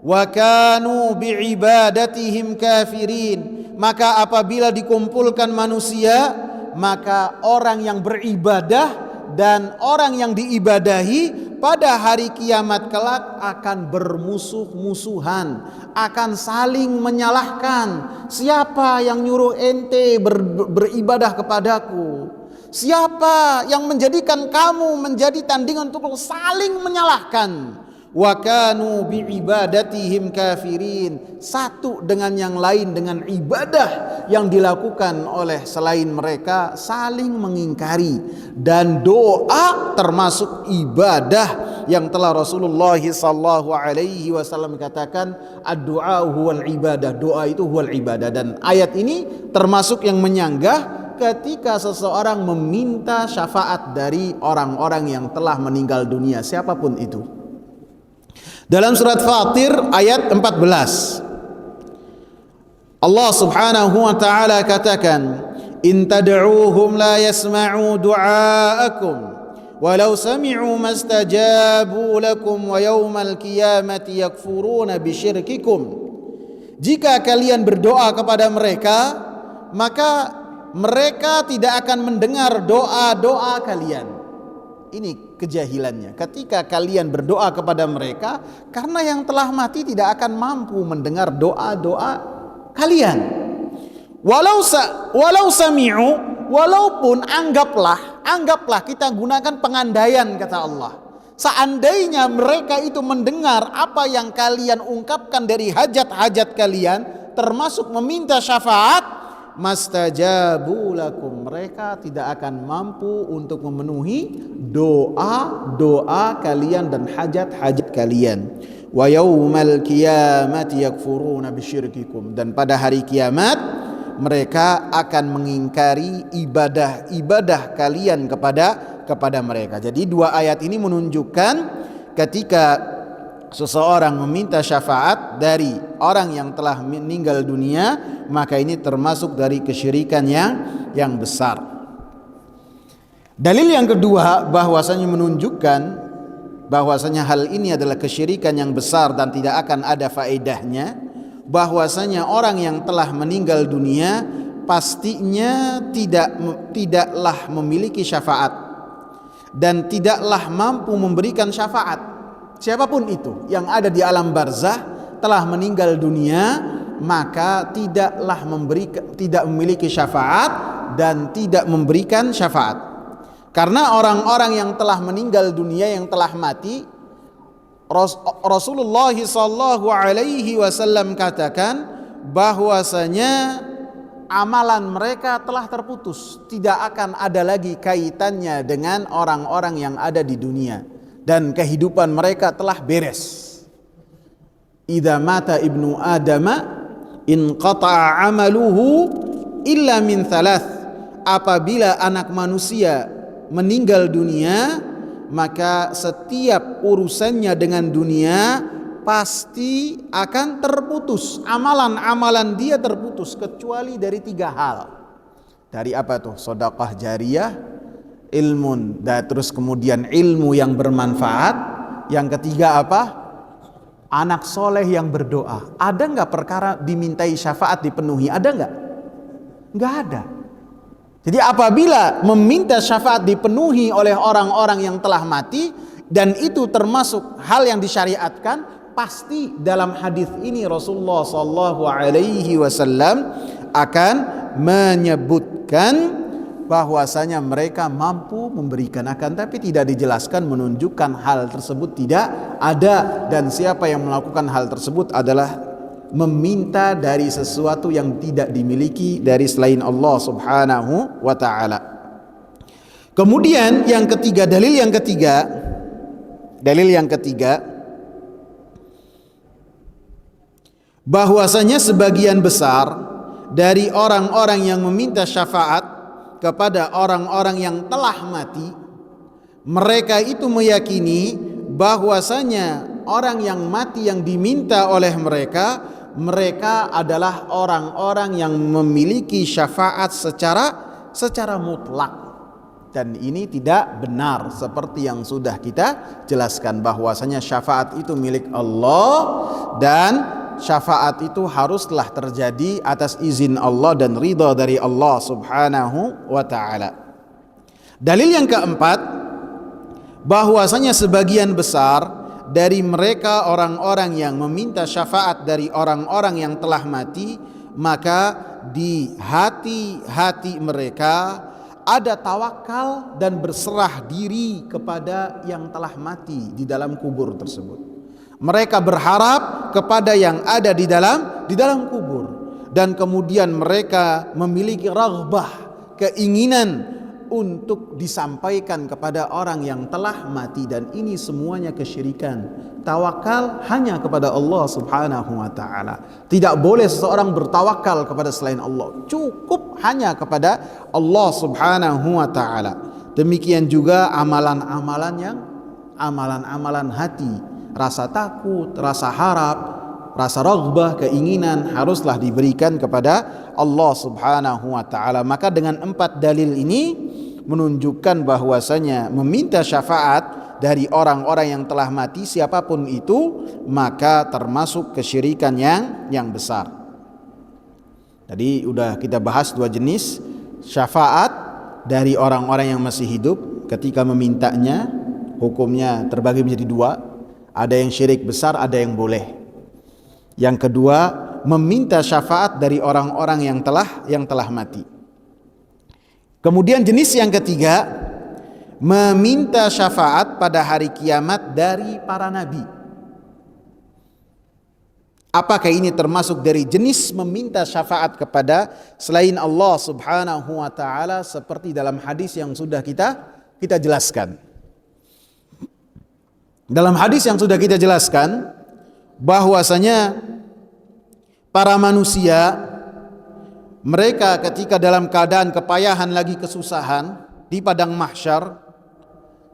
A: wa kanu bi'ibadatihim kafirin. Maka apabila dikumpulkan manusia, maka orang yang beribadah dan orang yang diibadahi pada hari kiamat kelak akan bermusuh-musuhan, akan saling menyalahkan. Siapa yang nyuruh ente beribadah kepadaku? Siapa yang menjadikan kamu menjadi tandingan untuk saling menyalahkan? Wa kanu bi'ibadatihim kafirin. Satu dengan yang lain, dengan ibadah yang dilakukan oleh selain mereka, saling mengingkari. Dan doa termasuk ibadah yang telah Rasulullah sallallahu alaihi wasallam katakan, ad-du'a huwal ibadah. Doa itu huwal ibadah. Dan ayat ini termasuk yang menyanggah ketika seseorang meminta syafaat dari orang-orang yang telah meninggal dunia, siapapun itu. Dalam surat Fatir ayat 14, Allah Subhanahu wa taala katakan, "In tad'uuhum la yasma'u du'aakum walau sami'u mastajabu lakum wa yawmal qiyamati yakfuruna bisyirkikum." Jika kalian berdoa kepada mereka, maka mereka tidak akan mendengar doa-doa kalian. Ini kejahilannya. Ketika kalian berdoa kepada mereka, karena yang telah mati tidak akan mampu mendengar doa-doa kalian. Walau sami'u, walaupun anggaplah kita gunakan pengandaian, kata Allah. Seandainya mereka itu mendengar apa yang kalian ungkapkan dari hajat-hajat kalian, termasuk meminta syafaat, mastajabu lakum, mereka tidak akan mampu untuk memenuhi doa-doa kalian dan hajat-hajat kalian. Wa yaumal qiyamati yakfuruna bisyirkikum, dan pada hari kiamat mereka akan mengingkari ibadah-ibadah kalian kepada mereka. Jadi dua ayat ini menunjukkan ketika seseorang meminta syafaat dari orang yang telah meninggal dunia, maka ini termasuk dari kesyirikan yang besar. Dalil yang kedua bahwasanya menunjukkan bahwasanya hal ini adalah kesyirikan yang besar dan tidak akan ada faedahnya, bahwasanya orang yang telah meninggal dunia pastinya tidaklah memiliki syafaat dan tidaklah mampu memberikan syafaat. Siapapun itu yang ada di alam barzah telah meninggal dunia, maka tidak memiliki syafaat dan tidak memberikan syafaat. Karena orang-orang yang telah meninggal dunia, yang telah mati, Rasulullah sallallahu alaihi wasallam katakan bahwasanya amalan mereka telah terputus, tidak akan ada lagi kaitannya dengan orang-orang yang ada di dunia, dan kehidupan mereka telah beres. Idza mata ibnu adama inqata'a amaluhu illa min thalath. Apabila anak manusia meninggal dunia, maka setiap urusannya dengan dunia pasti akan terputus. Amalan-amalan dia terputus kecuali dari 3 hal. Dari apa tuh? Sedekah jariyah, ilmun, dan terus kemudian ilmu yang bermanfaat. Yang ketiga apa? Anak soleh yang berdoa. Ada nggak perkara dimintai syafaat dipenuhi? Ada nggak? Nggak ada. Jadi apabila meminta syafaat dipenuhi oleh orang-orang yang telah mati, dan itu termasuk hal yang disyariatkan, pasti dalam hadis ini Rasulullah sallallahu alaihi wasallam akan menyebutkan bahwasanya mereka mampu memberikan, akan tapi tidak dijelaskan, menunjukkan hal tersebut tidak ada, dan siapa yang melakukan hal tersebut adalah meminta dari sesuatu yang tidak dimiliki dari selain Allah Subhanahu wa taala. Kemudian yang ketiga, dalil yang ketiga bahwasanya sebagian besar dari orang-orang yang meminta syafaat kepada orang-orang yang telah mati, mereka itu meyakini bahwasanya orang yang mati yang diminta oleh mereka adalah orang-orang yang memiliki syafaat secara mutlak, dan ini tidak benar. Seperti yang sudah kita jelaskan bahwasanya syafaat itu milik Allah, dan syafaat itu haruslah terjadi atas izin Allah dan ridha dari Allah Subhanahu wa taala. Dalil yang keempat, bahwasanya sebagian besar dari mereka orang-orang yang meminta syafaat dari orang-orang yang telah mati, maka di hati-hati mereka ada tawakal dan berserah diri kepada yang telah mati di dalam kubur tersebut. Mereka berharap kepada yang ada di dalam kubur, dan kemudian mereka memiliki raghbah, keinginan untuk disampaikan kepada orang yang telah mati, dan ini semuanya kesyirikan. Tawakal hanya kepada Allah Subhanahu wa taala. Tidak boleh seseorang bertawakal kepada selain Allah. Cukup hanya kepada Allah Subhanahu wa taala. Demikian juga amalan-amalan hati. Rasa takut, rasa harap, rasa raghbah, keinginan haruslah diberikan kepada Allah Subhanahu wa taala. Maka dengan 4 dalil ini menunjukkan bahwasanya meminta syafaat dari orang-orang yang telah mati siapapun itu, maka termasuk kesyirikan yang besar. Tadi udah kita bahas 2 jenis syafaat dari orang-orang yang masih hidup. Ketika memintanya, hukumnya terbagi menjadi 2. Ada yang syirik besar, ada yang boleh. Yang kedua, meminta syafaat dari orang-orang yang telah mati. Kemudian jenis yang ketiga, meminta syafaat pada hari kiamat dari para nabi. Apakah ini termasuk dari jenis meminta syafaat kepada selain Allah Subhanahu wa taala, seperti dalam hadis yang sudah kita jelaskan? Dalam hadis yang sudah kita jelaskan bahwasanya para manusia, mereka ketika dalam keadaan kepayahan lagi kesusahan di padang mahsyar,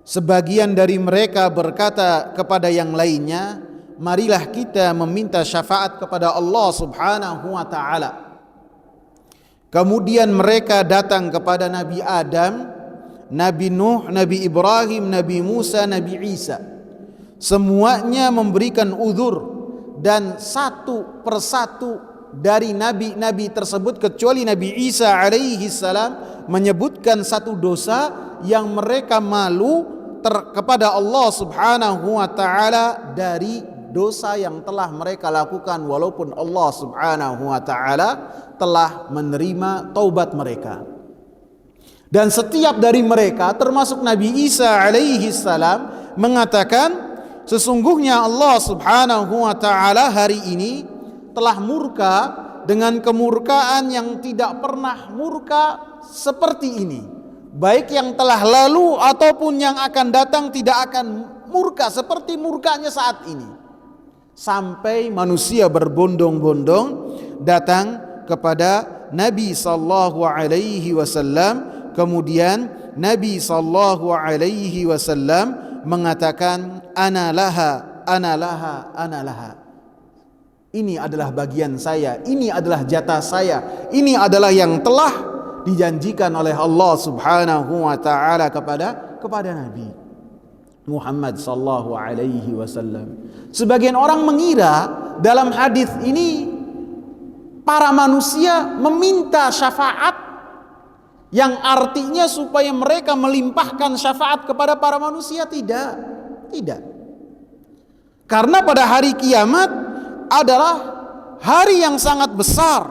A: sebagian dari mereka berkata kepada yang lainnya, marilah kita meminta syafaat kepada Allah Subhanahu wa taala. Kemudian mereka datang kepada Nabi Adam, Nabi Nuh, Nabi Ibrahim, Nabi Musa, Nabi Isa. Semuanya memberikan uzur, dan satu persatu dari nabi-nabi tersebut kecuali Nabi Isa alaihi salam menyebutkan satu dosa yang mereka malu kepada Allah Subhanahu wa taala dari dosa yang telah mereka lakukan, walaupun Allah Subhanahu wa taala telah menerima taubat mereka. Dan setiap dari mereka termasuk Nabi Isa alaihi salam mengatakan, sesungguhnya Allah Subhanahu wa taala hari ini telah murka dengan kemurkaan yang tidak pernah murka seperti ini. Baik yang telah lalu ataupun yang akan datang tidak akan murka seperti murkanya saat ini. Sampai manusia berbondong-bondong datang kepada Nabi sallallahu alaihi wasallam. Kemudian Nabi sallallahu alaihi wasallam mengatakan, ana laha, ana laha, ana laha. Ini adalah bagian saya, ini adalah jatah saya, ini adalah yang telah dijanjikan oleh Allah Subhanahu wa taala kepada Nabi Muhammad sallallahu alaihi wasallam. Sebagian orang mengira dalam hadis ini para manusia meminta syafaat yang artinya supaya mereka melimpahkan syafaat kepada para manusia. Tidak. Karena pada hari kiamat adalah hari yang sangat besar,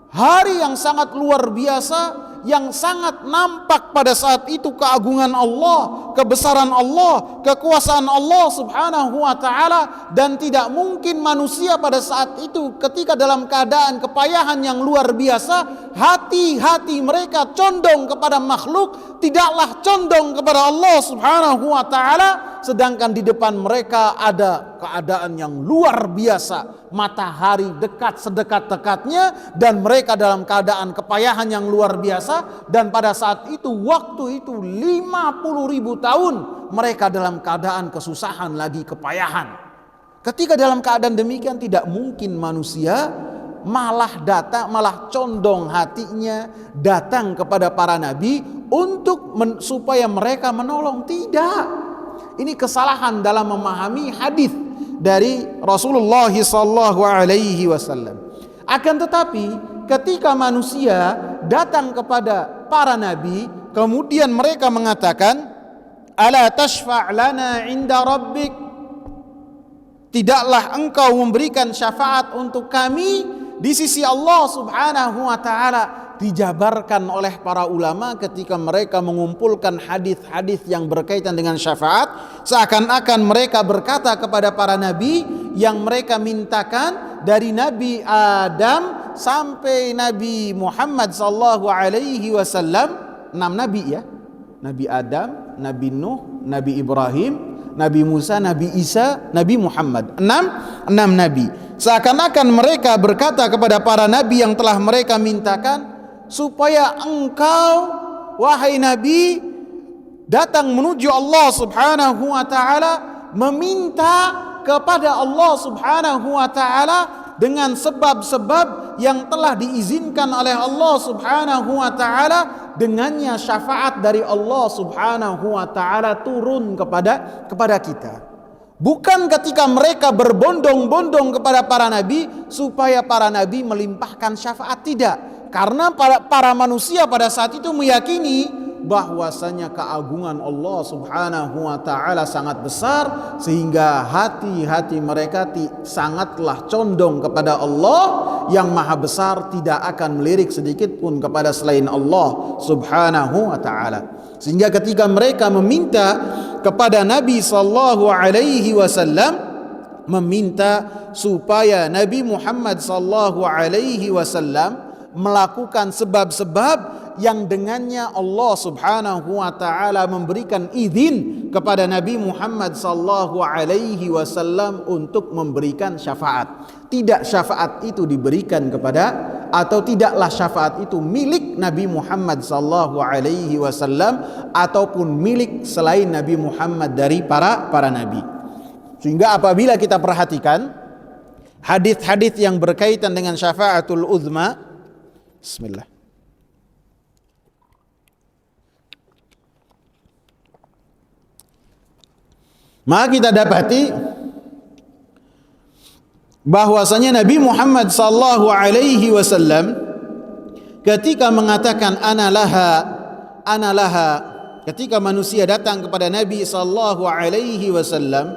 A: hari yang sangat luar biasa, yang sangat nampak pada saat itu keagungan Allah, kebesaran Allah, kekuasaan Allah Subhanahu wa taala, dan tidak mungkin manusia pada saat itu ketika dalam keadaan kepayahan yang luar biasa, hati-hati mereka condong kepada makhluk, tidaklah condong kepada Allah Subhanahu wa taala, sedangkan di depan mereka ada keadaan yang luar biasa, matahari dekat sedekat-dekatnya, dan mereka dalam keadaan kepayahan yang luar biasa. Dan pada saat itu, waktu itu 50.000 tahun mereka dalam keadaan kesusahan lagi, kepayahan. Ketika dalam keadaan demikian, tidak mungkin manusia malah condong hatinya datang kepada para nabi untuk supaya mereka menolong. Tidak. Ini kesalahan dalam memahami hadis dari Rasulullah sallallahu alaihi wasallam. Akan tetapi ketika manusia datang kepada para nabi, kemudian mereka mengatakan, ala tashfa' lana 'inda rabbik, tidaklah engkau memberikan syafaat untuk kami di sisi Allah Subhanahu wa taala. Dijabarkan oleh para ulama ketika mereka mengumpulkan hadis-hadis yang berkaitan dengan syafaat, seakan-akan mereka berkata kepada para nabi yang mereka mintakan dari Nabi Adam sampai Nabi Muhammad sallallahu alaihi wasallam, 6 nabi ya. Nabi Adam, Nabi Nuh, Nabi Ibrahim, Nabi Musa, Nabi Isa, Nabi Muhammad. 6 nabi. Seakan-akan mereka berkata kepada para nabi yang telah mereka mintakan, supaya engkau wahai nabi datang menuju Allah Subhanahu wa taala, meminta kepada Allah Subhanahu wa taala dengan sebab-sebab yang telah diizinkan oleh Allah Subhanahu wa taala, dengannya syafaat dari Allah Subhanahu wa taala turun kepada kita. Bukan ketika mereka berbondong-bondong kepada para nabi supaya para nabi melimpahkan syafaat, tidak. Karena para manusia pada saat itu meyakini bahwasanya keagungan Allah Subhanahu wa taala sangat besar, sehingga hati-hati mereka sangatlah condong kepada Allah yang maha besar, tidak akan melirik sedikit pun kepada selain Allah Subhanahu wa taala. Sehingga ketika mereka meminta kepada Nabi sallallahu alaihi wasallam, meminta supaya Nabi Muhammad sallallahu alaihi wasallam melakukan sebab-sebab yang dengannya Allah Subhanahu wa taala memberikan izin kepada Nabi Muhammad sallallahu alaihi wasallam untuk memberikan syafaat. Tidak syafaat itu diberikan kepada, atau tidaklah syafaat itu milik Nabi Muhammad sallallahu alaihi wasallam ataupun milik selain Nabi Muhammad dari para nabi. Sehingga apabila kita perhatikan hadis-hadis yang berkaitan dengan syafaatul uzma, bismillah. Maka kita dapati bahwasanya Nabi Muhammad sallallahu alaihi wasallam ketika mengatakan ana laha, ketika manusia datang kepada Nabi sallallahu alaihi wasallam,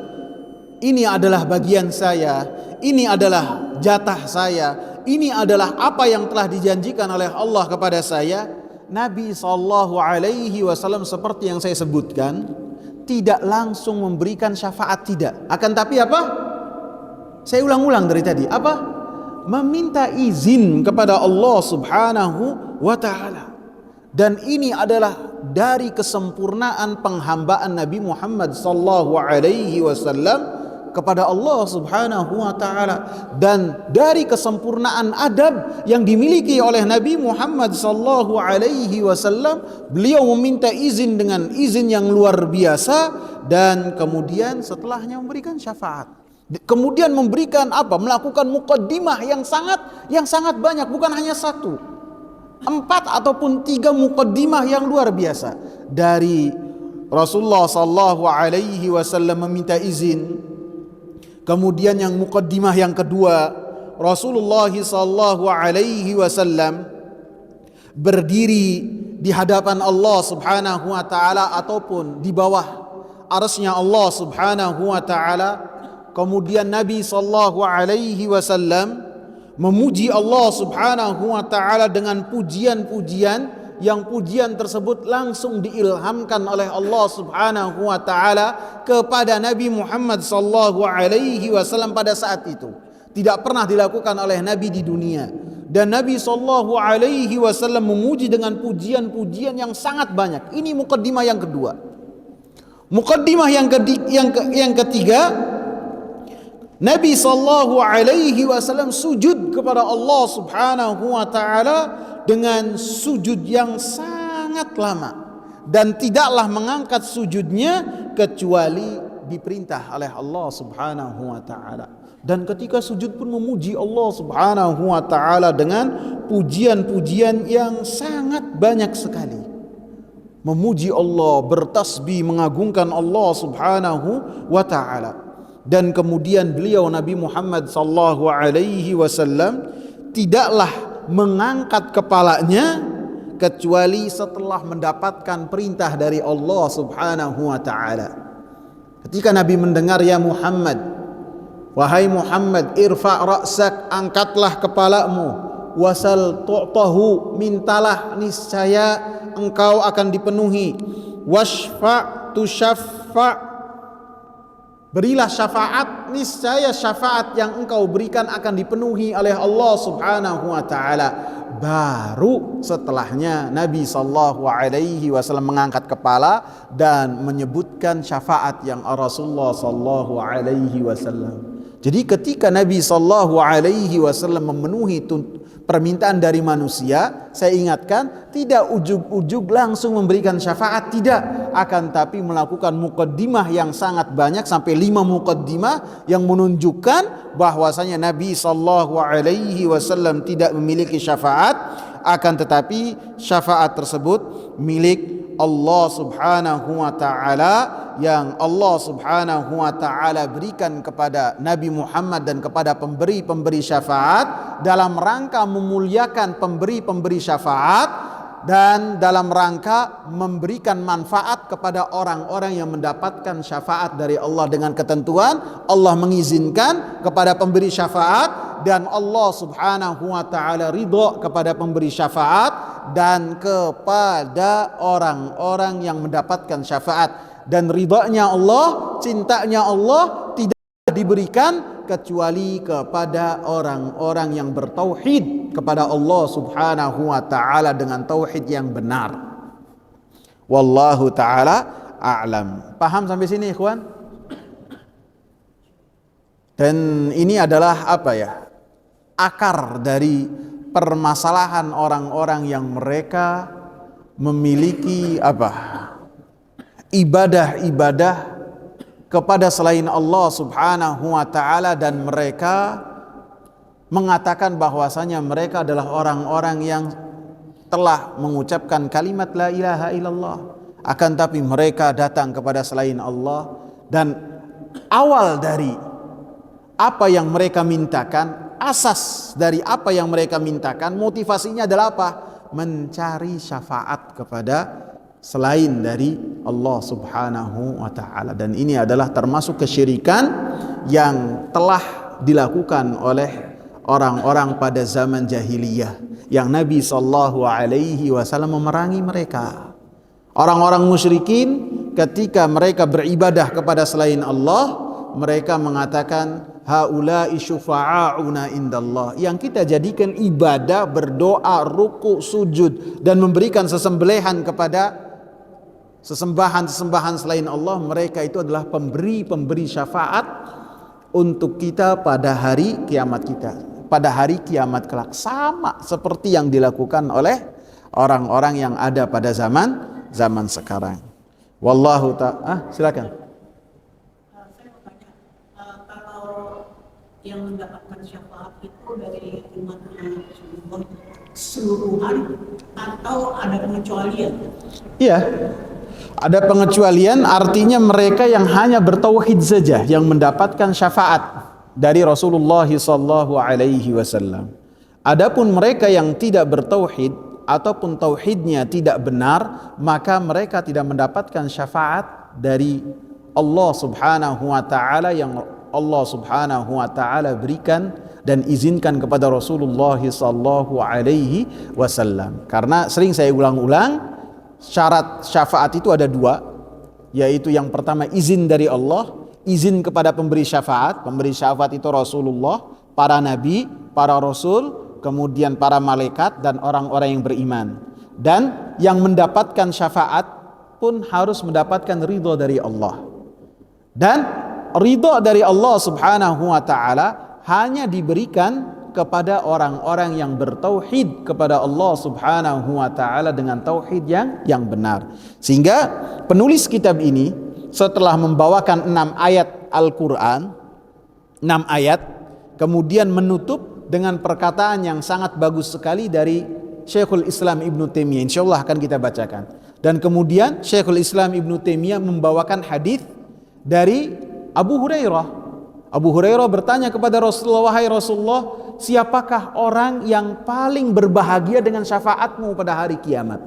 A: ini adalah bagian saya, ini adalah jatah saya, ini adalah apa yang telah dijanjikan oleh Allah kepada saya. Nabi SAW seperti yang saya sebutkan tidak langsung memberikan syafaat, tidak. Akan tapi apa? Saya ulang-ulang dari tadi. Apa? Meminta izin kepada Allah Subhanahu wa ta'ala. Dan ini adalah dari kesempurnaan penghambaan Nabi Muhammad sallallahu alaihi wasallam kepada Allah Subhanahu wa ta'ala, dan dari kesempurnaan adab yang dimiliki oleh Nabi Muhammad sallallahu alaihi wasallam. Beliau meminta izin dengan izin yang luar biasa, dan kemudian setelahnya memberikan syafaat. Kemudian memberikan apa? Melakukan muqaddimah yang sangat banyak, bukan hanya satu, 4 ataupun 3 muqaddimah yang luar biasa. Dari Rasulullah sallallahu alaihi wasallam meminta izin. Kemudian yang muqaddimah yang kedua, Rasulullah sallallahu alaihi wasallam berdiri di hadapan Allah Subhanahu wa taala ataupun di bawah arsy-Nya Allah Subhanahu wa taala. Kemudian Nabi sallallahu alaihi wasallam memuji Allah Subhanahu wa taala dengan pujian-pujian yang pujian tersebut langsung diilhamkan oleh Allah Subhanahu wa taala kepada Nabi Muhammad sallallahu alaihi wasallam pada saat itu. Tidak pernah dilakukan oleh Nabi di dunia. Dan Nabi sallallahu alaihi wasallam memuji dengan pujian-pujian yang sangat banyak. Ini muqaddimah yang kedua. Muqaddimah yang ketiga, Nabi sallallahu alaihi wasallam sujud kepada Allah Subhanahu wa taala dengan sujud yang sangat lama, dan tidaklah mengangkat sujudnya kecuali diperintah oleh Allah Subhanahu wa taala. Dan ketika sujud pun memuji Allah Subhanahu wa taala dengan pujian-pujian yang sangat banyak sekali. Memuji Allah, bertasbih, mengagungkan Allah Subhanahu wa taala. Dan kemudian beliau Nabi Muhammad sallallahu alaihi wasallam tidaklah mengangkat kepalanya kecuali setelah mendapatkan perintah dari Allah Subhanahu wa taala. Ketika Nabi mendengar, ya Muhammad, wahai Muhammad, irfa' ra'sak, angkatlah kepalamu, wasal tu'tahu, mintalah niscaya engkau akan dipenuhi, washfa' tushaffa', berilah syafaat, niscaya syafaat yang engkau berikan akan dipenuhi oleh Allah Subhanahu wa taala. Baru setelahnya Nabi sallallahu alaihi wasallam mengangkat kepala dan menyebutkan syafaat yang Rasulullah sallallahu alaihi wasallam. Jadi ketika Nabi sallallahu alaihi wasallam memenuhi permintaan dari manusia, saya ingatkan, tidak ujug-ujug langsung memberikan syafaat, tidak, akan tapi melakukan muqaddimah yang sangat banyak, sampai 5 muqaddimah yang menunjukkan bahwasanya Nabi sallallahu alaihi wasallam tidak memiliki syafaat, akan tetapi syafaat tersebut milik Allah Subhanahu wa taala, yang Allah Subhanahu wa taala berikan kepada Nabi Muhammad dan kepada pemberi-pemberi syafaat dalam rangka memuliakan pemberi-pemberi syafaat dan dalam rangka memberikan manfaat kepada orang-orang yang mendapatkan syafaat dari Allah. Dengan ketentuan Allah mengizinkan kepada pemberi syafaat, dan Allah Subhanahu wa taala ridha kepada pemberi syafaat dan kepada orang-orang yang mendapatkan syafaat. Dan ridhanya Allah, cintanya Allah tidak diberikan kecuali kepada orang-orang yang bertauhid kepada Allah Subhanahu wa taala dengan tauhid yang benar. Wallahu taala a'lam. Paham sampai sini, ikhwan? Dan ini adalah apa ya? Akar dari permasalahan orang-orang yang mereka memiliki apa? Ibadah-ibadah kepada selain Allah Subhanahu wa taala, dan mereka mengatakan bahwasanya mereka adalah orang-orang yang telah mengucapkan kalimat la ilaha illallah, akan tapi mereka datang kepada selain Allah. Dan awal dari apa yang mereka mintakan, asas dari apa yang mereka mintakan, motivasinya adalah apa? Mencari syafaat kepada selain dari Allah Subhanahu wa taala. Dan ini adalah termasuk kesyirikan yang telah dilakukan oleh orang-orang pada zaman jahiliyah. yang Nabi sallallahu alaihi wasallam memerangi mereka. Orang-orang musyrikin ketika mereka beribadah kepada selain Allah, mereka mengatakan haula'i syufa'auna indallah, yang kita jadikan ibadah, berdoa, ruku, sujud dan memberikan sesembelihan kepada sesembahan-sesembahan selain Allah, mereka itu adalah pemberi syafaat untuk kita pada hari kiamat pada hari kiamat kelak, sama seperti yang dilakukan oleh orang-orang yang ada pada zaman sekarang. Wallahu ta'ala. Silakan.
B: Saya mau tanya, kalau yang mendapatkan syafaat itu dari umat Rasulullah keseluruhan atau ada pengecualian?
A: Iya, ada pengecualian, artinya mereka yang hanya bertauhid saja yang mendapatkan syafaat dari Rasulullah sallallahu alaihi wasallam. Adapun mereka yang tidak bertauhid ataupun tauhidnya tidak benar, maka mereka tidak mendapatkan syafaat dari Allah Subhanahu wa taala yang Allah Subhanahu wa taala berikan dan izinkan kepada Rasulullah sallallahu alaihi wasallam. Karena sering saya ulang-ulang, syarat syafaat itu ada dua, yaitu yang pertama izin dari Allah, izin kepada pemberi syafaat itu Rasulullah, para nabi, para rasul, kemudian para malaikat dan orang-orang yang beriman. Dan yang mendapatkan syafaat pun harus mendapatkan ridho dari Allah. Dan ridho dari Allah Subhanahu wa taala hanya diberikan kepada orang-orang yang bertauhid kepada Allah Subhanahu wa taala dengan tauhid yang benar. Sehingga penulis kitab ini setelah membawakan 6 ayat Al-Qur'an, 6 ayat, kemudian menutup dengan perkataan yang sangat bagus sekali dari Syekhul Islam Ibnu Taimiyah. Insyaallah akan kita bacakan. Dan kemudian Syekhul Islam Ibnu Taimiyah membawakan hadis dari Abu Hurairah. Abu Hurairah bertanya kepada Rasulullah, "Wahai Rasulullah, siapakah orang yang paling berbahagia dengan syafaatmu pada hari kiamat?"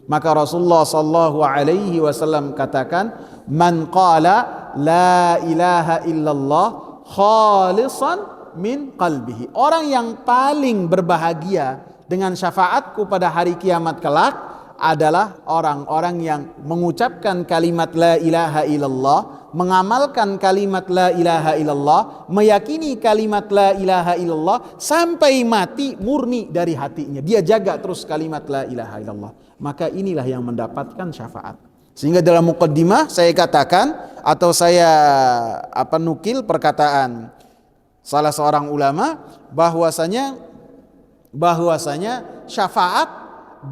A: Maka Rasulullah sallallahu alaihi wasallam katakan, "Man qala la ilaha illallah khalisan min qalbihi." Orang yang paling berbahagia dengan syafaatku pada hari kiamat kelak adalah orang-orang yang mengucapkan kalimat la ilaha illallah, mengamalkan kalimat la ilaha illallah, meyakini kalimat la ilaha illallah sampai mati murni dari hatinya. Dia jaga terus kalimat la ilaha illallah. Maka inilah yang mendapatkan syafaat. Sehingga dalam muqaddimah saya katakan atau saya nukil perkataan salah seorang ulama bahwasanya syafaat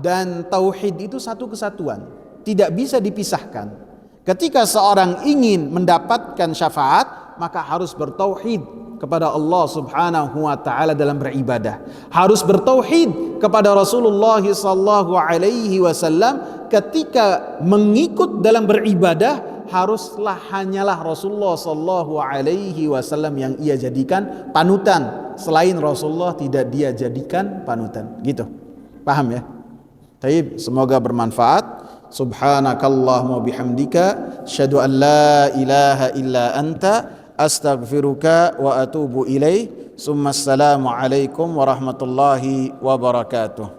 A: dan tauhid itu satu kesatuan, tidak bisa dipisahkan. Ketika seorang ingin mendapatkan syafaat, maka harus bertauhid kepada Allah Subhanahu wa taala dalam beribadah. Harus bertauhid kepada Rasulullah sallallahu alaihi wasallam ketika mengikut dalam beribadah. Haruslah hanyalah Rasulullah sallallahu alaihi wasallam yang ia jadikan panutan, selain Rasulullah tidak dia jadikan panutan. Gitu. Paham ya? Baik, semoga bermanfaat. Subhanakallahumma bihamdika asyhadu an la ilaha illa anta astaghfiruka wa atubu ilaih. Assalamu alaikum warahmatullahi wabarakatuh.